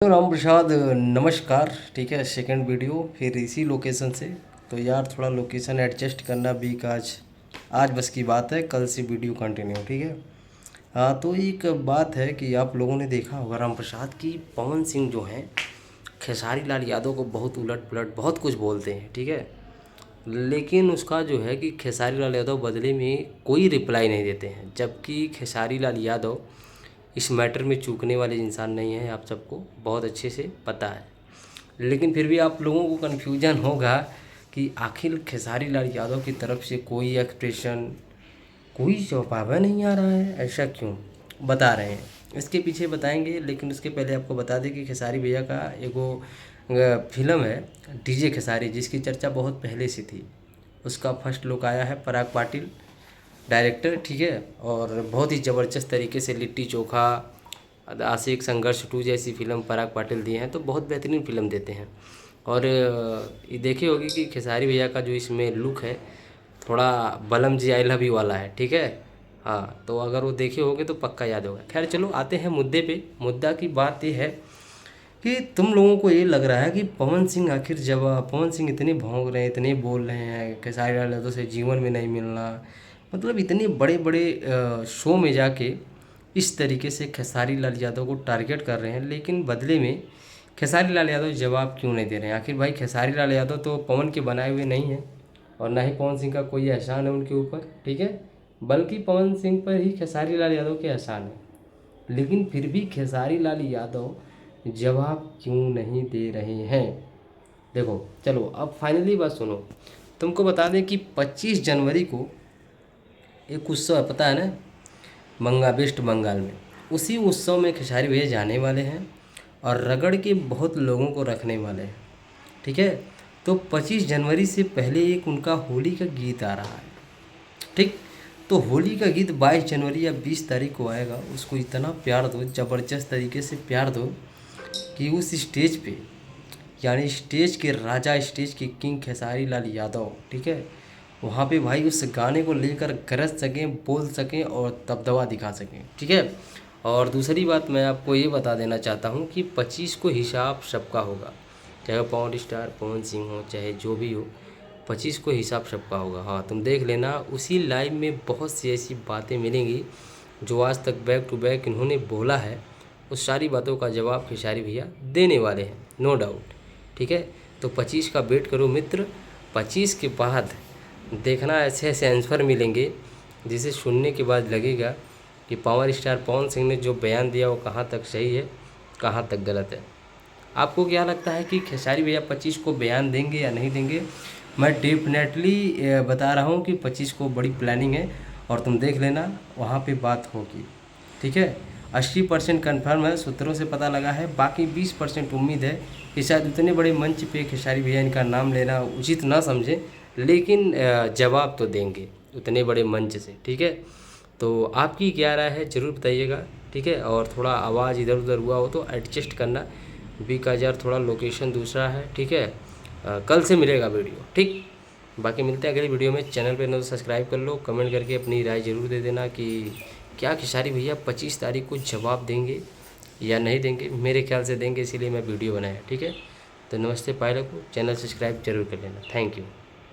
तो राम प्रसाद नमस्कार। ठीक है, सेकंड वीडियो फिर इसी लोकेशन से। तो यार थोड़ा लोकेशन एडजस्ट करना भी आज बस की बात है, कल से वीडियो कंटिन्यू। ठीक है। हाँ, तो एक बात है कि आप लोगों ने देखा होगा राम प्रसाद की पवन सिंह जो हैं खेसारी लाल यादव को बहुत उलट पुलट बहुत कुछ बोलते हैं। ठीक है, लेकिन उसका जो है कि खेसारी लाल यादव बदले में कोई रिप्लाई नहीं देते हैं, जबकि खेसारी लाल यादव इस मैटर में चूकने वाले इंसान नहीं है, आप सबको बहुत अच्छे से पता है। लेकिन फिर भी आप लोगों को कन्फ्यूजन होगा कि आखिर खेसारी लाल यादव की तरफ से कोई एक्सप्रेशन, कोई जवाब नहीं आ रहा है, ऐसा क्यों? बता रहे हैं, इसके पीछे बताएंगे। लेकिन उसके पहले आपको बता दें कि खेसारी भैया का एगो फिल्म है डीजे खेसारी, जिसकी चर्चा बहुत पहले से थी। उसका फर्स्ट लुक आया है पराग पाटिल डायरेक्टर। ठीक है, और बहुत ही ज़बरदस्त तरीके से लिट्टी चोखा, आशिक संघर्ष 2 जैसी फिल्म पराग पाटिल दिए हैं, तो बहुत बेहतरीन फिल्म देते हैं। और ये देखे होगी कि खेसारी भैया का जो इसमें लुक है थोड़ा बलम जी आई लव यू वाला है। ठीक है, हाँ, तो अगर वो देखे होगे तो पक्का याद होगा। खैर चलो आते हैं मुद्दे पे। मुद्दा की बात ये है कि तुम लोगों को ये लग रहा है कि पवन सिंह आखिर जब पवन सिंह इतने भौंक रहे हैं, इतने बोल रहे हैं खेसारी लाल यादव से जीवन में नहीं मिलना, मतलब इतने बड़े बड़े शो में जाके इस तरीके से खेसारी लाल यादव को टारगेट कर रहे हैं, लेकिन बदले में खेसारी लाल यादव जवाब क्यों नहीं दे रहे हैं? आखिर भाई खेसारी लाल यादव तो पवन के बनाए हुए नहीं हैं, और ना ही पवन सिंह का कोई एहसान है उनके ऊपर। ठीक है, बल्कि पवन सिंह पर ही खेसारी लाल यादव के एहसान है। लेकिन फिर भी खेसारी लाल यादव जवाब क्यों नहीं दे रहे हैं? देखो चलो अब फाइनली बात सुनो। तुमको बता दें कि 25 जनवरी को एक उत्सव है, पता है ना, वेस्ट बंगाल में। उसी उत्सव में खेसारी भैया जाने वाले हैं और रगड़ के बहुत लोगों को रखने वाले हैं। ठीक है, तो 25 जनवरी से पहले एक उनका होली का गीत आ रहा है। ठीक, तो होली का गीत 22 जनवरी या 20 तारीख को आएगा। उसको इतना प्यार दो, ज़बरदस्त तरीके से प्यार दो कि उस स्टेज पे, यानी स्टेज के राजा, स्टेज के किंग खेसारी लाल यादव, ठीक है, वहाँ पे भाई उस गाने को लेकर गरज सकें, बोल सकें और दबदबा दिखा सकें। ठीक है, और दूसरी बात मैं आपको ये बता देना चाहता हूँ कि 25 को हिसाब सबका होगा, चाहे वो पावर स्टार पवन सिंह हो, चाहे जो भी हो, 25 को हिसाब सबका होगा। हाँ, तुम देख लेना, उसी लाइव में बहुत सी ऐसी बातें मिलेंगी जो आज तक बैक टू बैक इन्होंने बोला है, उस सारी बातों का जवाब खेसारी भैया देने वाले हैं, नो डाउट। ठीक है, तो 25 का वेट करो मित्र। 25 के बाद देखना ऐसे ऐसे आंसर मिलेंगे जिसे सुनने के बाद लगेगा कि पावर स्टार पवन सिंह ने जो बयान दिया वो कहाँ तक सही है, कहाँ तक गलत है। आपको क्या लगता है कि खेसारी भैया 25 को बयान देंगे या नहीं देंगे? मैं डेफिनेटली बता रहा हूँ कि 25 को बड़ी प्लानिंग है, और तुम देख लेना वहाँ पे बात होगी। ठीक है, 80% कन्फर्म है, सूत्रों से पता लगा है। बाकी 20% उम्मीद है कि शायद उतने बड़े मंच पे खेसारी भैया इनका नाम लेना उचित ना समझें, लेकिन जवाब तो देंगे उतने बड़े मंच से। ठीक है, तो आपकी क्या राय है ज़रूर बताइएगा। ठीक है, और थोड़ा आवाज़ इधर उधर हुआ हो तो एडजस्ट करना, बिकॉज यार थोड़ा लोकेशन दूसरा है। ठीक है, कल से मिलेगा वीडियो। ठीक, बाकी मिलते हैं अगली वीडियो में। चैनल पे न तो सब्सक्राइब कर लो, कमेंट करके अपनी राय ज़रूर दे देना कि क्या खेसारी भैया 25 तारीख को जवाब देंगे या नहीं देंगे। मेरे ख्याल से देंगे, इसीलिए मैं वीडियो बनाया। ठीक है, तो नमस्ते पायलट को, चैनल सब्सक्राइब जरूर कर लेना। Thank you.